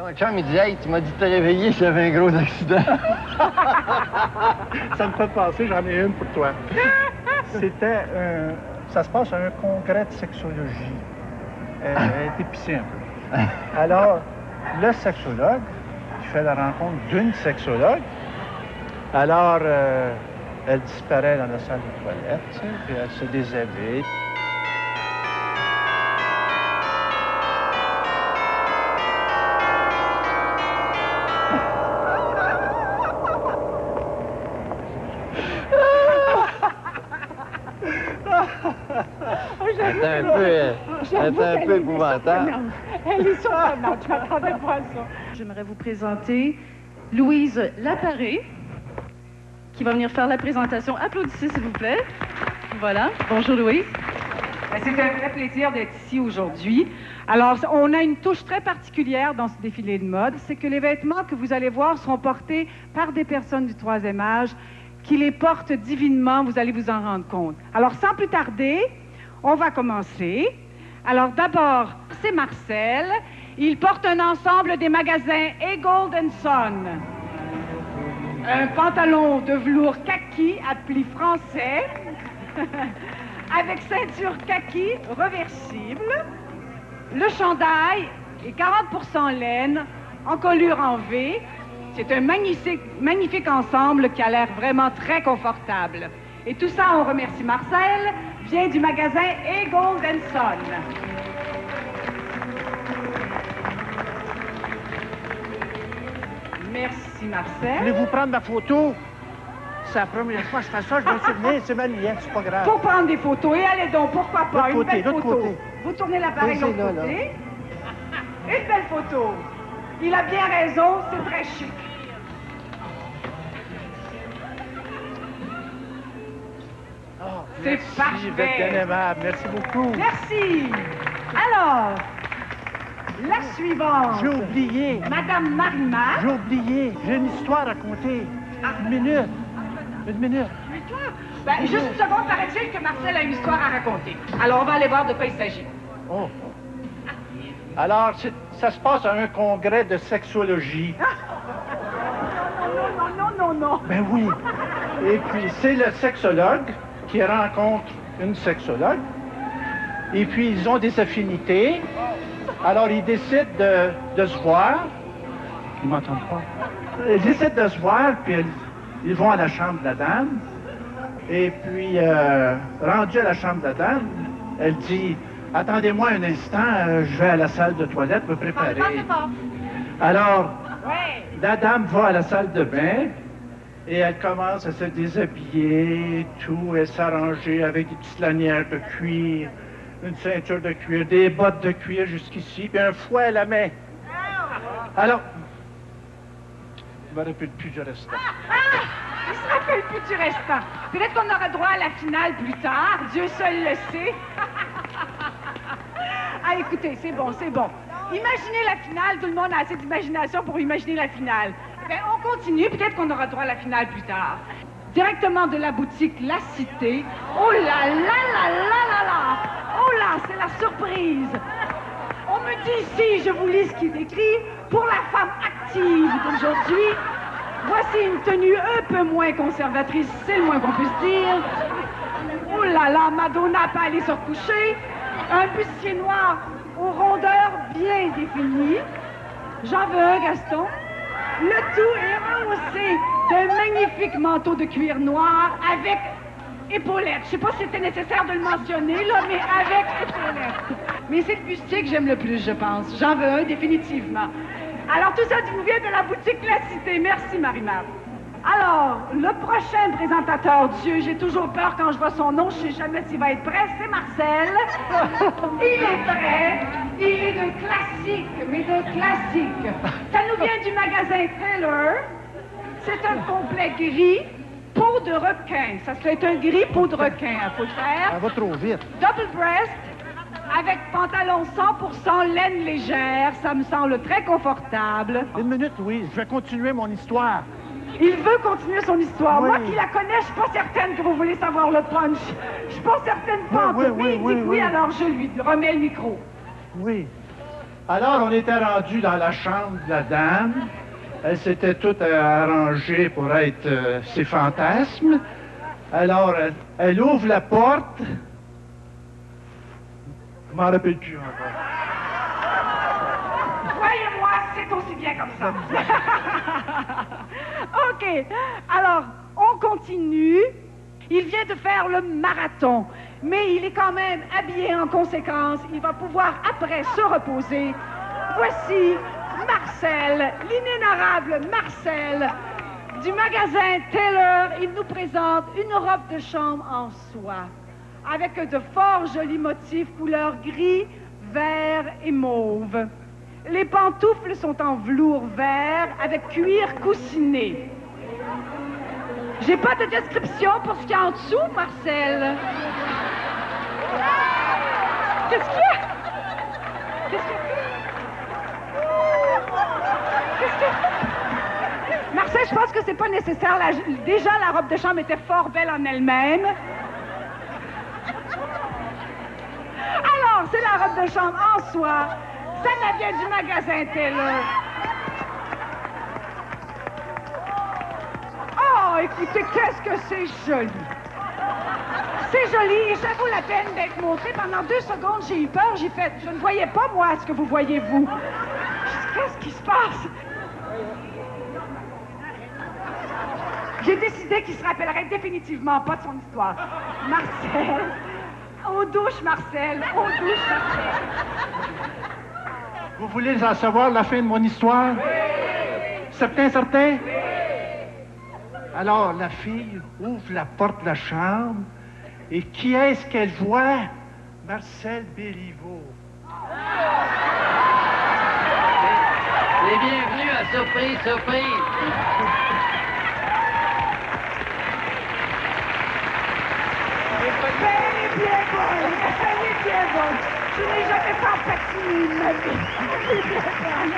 Ton chum, il dit, hey, tu m'as dit de te réveiller, j'avais un gros accident. Ça me fait penser, j'en ai une pour toi. Ça se passe à un congrès de sexologie. Elle est épicée un peu. Alors, le sexologue, qui fait la rencontre d'une sexologue, alors, elle disparaît dans la salle de toilette, tu sais, puis elle se déshabille. C'est un peu épouvantable. Elle est surprenante, je m'attendais pas à ça. J'aimerais vous présenter Louise Laparé, qui va venir faire la présentation. Applaudissez, s'il vous plaît. Voilà. Bonjour, Louise. C'est un vrai plaisir d'être ici aujourd'hui. Alors, on a une touche très particulière dans ce défilé de mode, c'est que les vêtements que vous allez voir seront portés par des personnes du troisième âge qui les portent divinement, vous allez vous en rendre compte. Alors, sans plus tarder, on va commencer. Alors, d'abord, c'est Marcel. Il porte un ensemble des magasins Gold & Son. Un pantalon de velours kaki à plis français, avec ceinture kaki reversible. Le chandail est 40% laine, encolure en V. C'est un magnifique ensemble qui a l'air vraiment très confortable. Et tout ça, on remercie Marcel, vient du magasin Gold & Son. Merci, Marcel. Voulez-vous prendre ma photo? C'est la première fois que je fais ça, je me souviens, c'est ma nièce, c'est pas grave. Pour prendre des photos, et allez donc, pourquoi pas, une belle photo. Côté. Vous tournez l'appareil de Oui, l'autre côté. Une belle photo. Il a bien raison, c'est très chic. Oh, C'est parfait. Vous êtes bien aimable, merci beaucoup. Merci. Alors, la suivante. J'ai oublié. Madame Marimar. J'ai oublié. J'ai une histoire à raconter. Une minute. Une minute. Ben, juste une seconde, paraît-il que Marcel a une histoire à raconter. Alors, on va aller voir de quoi il s'agit. Oh. Alors, ça se passe à un congrès de sexologie. Non. Ben oui. Et puis, c'est le sexologue qui rencontre une sexologue. Et puis, ils ont des affinités. Alors, ils décident de se voir. Ils m'entendent pas. Ils décident de se voir, puis ils vont à la chambre de la dame. Et puis, rendu à la chambre de la dame, elle dit, « Attendez-moi un instant, je vais à la salle de toilette me préparer. » Alors, la dame va à la salle de bain et elle commence à se déshabiller, et tout, et s'arranger avec des petites lanières de cuir, une ceinture de cuir, des bottes de cuir jusqu'ici, puis un fouet à la main. Alors, je me rappelle plus du restant. Il se rappelle plus du restant. Peut-être qu'on aura droit à la finale plus tard. Dieu seul le sait. Ah, écoutez, c'est bon. Imaginez la finale. Tout le monde a assez d'imagination pour imaginer la finale. Eh bien, on continue. Peut-être qu'on aura droit à la finale plus tard. Directement de la boutique La Cité. Oh là là là là là là! Oh là, c'est la surprise. On me dit ici, je vous lis ce qui est écrit, pour la femme active d'aujourd'hui, voici une tenue un peu moins conservatrice, c'est le moins qu'on puisse dire. Oh là là, Madonna peut aller se recoucher. Un bustier noir aux rondeurs bien définies. J'en veux un, Gaston. Le tout est rehaussé d'un magnifique manteau de cuir noir avec épaulettes. Je sais pas si c'était nécessaire de le mentionner, là, mais avec épaulettes. Mais c'est le bustier que j'aime le plus, je pense. J'en veux un, définitivement. Alors, tout ça vous vient de la boutique La Cité. Merci, Marie-Marc. Alors, le prochain présentateur, Dieu, j'ai toujours peur quand je vois son nom, je sais jamais s'il va être prêt, c'est Marcel. Il est prêt. Il est d'un classique, mais d'un classique. Ça nous vient du magasin Taylor. C'est un complet gris, peau de requin. Ça serait un gris peau de requin, il faut le faire. Elle va trop vite. Double breast, avec pantalon 100% laine légère. Ça me semble très confortable. Une minute, Louise, je vais continuer mon histoire. Il veut continuer son histoire. Oui. Moi qui la connais, je suis pas certaine que vous voulez savoir le punch. Je suis pas certaine pas. Oui, Alors je lui remets le micro. Oui. Alors, on était rendu dans la chambre de la dame. Elle s'était toute arrangée pour être ses fantasmes. Alors, elle ouvre la porte. Je m'en rappelle plus encore. Voyez-moi, c'est aussi bien comme ça. OK. Alors, on continue. Il vient de faire le marathon, mais il est quand même habillé en conséquence. Il va pouvoir après se reposer. Voici Marcel, l'inénarrable Marcel du magasin Taylor. Il nous présente une robe de chambre en soie avec de fort jolis motifs couleur gris, vert et mauve. Les pantoufles sont en velours vert avec cuir coussiné. J'ai pas de description pour ce qu'il y a en dessous, Marcel. Qu'est-ce qu'il y a? Qu'est-ce qu'il y a? Marcel, je pense que c'est pas nécessaire. Déjà, la robe de chambre était fort belle en elle-même. Alors, c'est la robe de chambre en soie. Ça vient du magasin Taylor. Oh, écoutez, qu'est-ce que c'est joli! C'est joli et ça vaut la peine d'être montré. Pendant 2 secondes, j'ai eu peur, j'ai fait... Je ne voyais pas, moi, ce que vous voyez, vous. Qu'est-ce qui se passe? J'ai décidé qu'il se rappellerait définitivement pas de son histoire. Marcel, aux douches, Marcel, aux douches, Marcel. Vous voulez en savoir la fin de mon histoire? Oui! Certain? Oui! Alors, la fille ouvre la porte de la chambre et qui est-ce qu'elle voit? Marcel Béliveau. Et bienvenue à Surprise! Elle est bien bonne. Je n'ai jamais tant patiné de ma vie. Elle est bien bonne.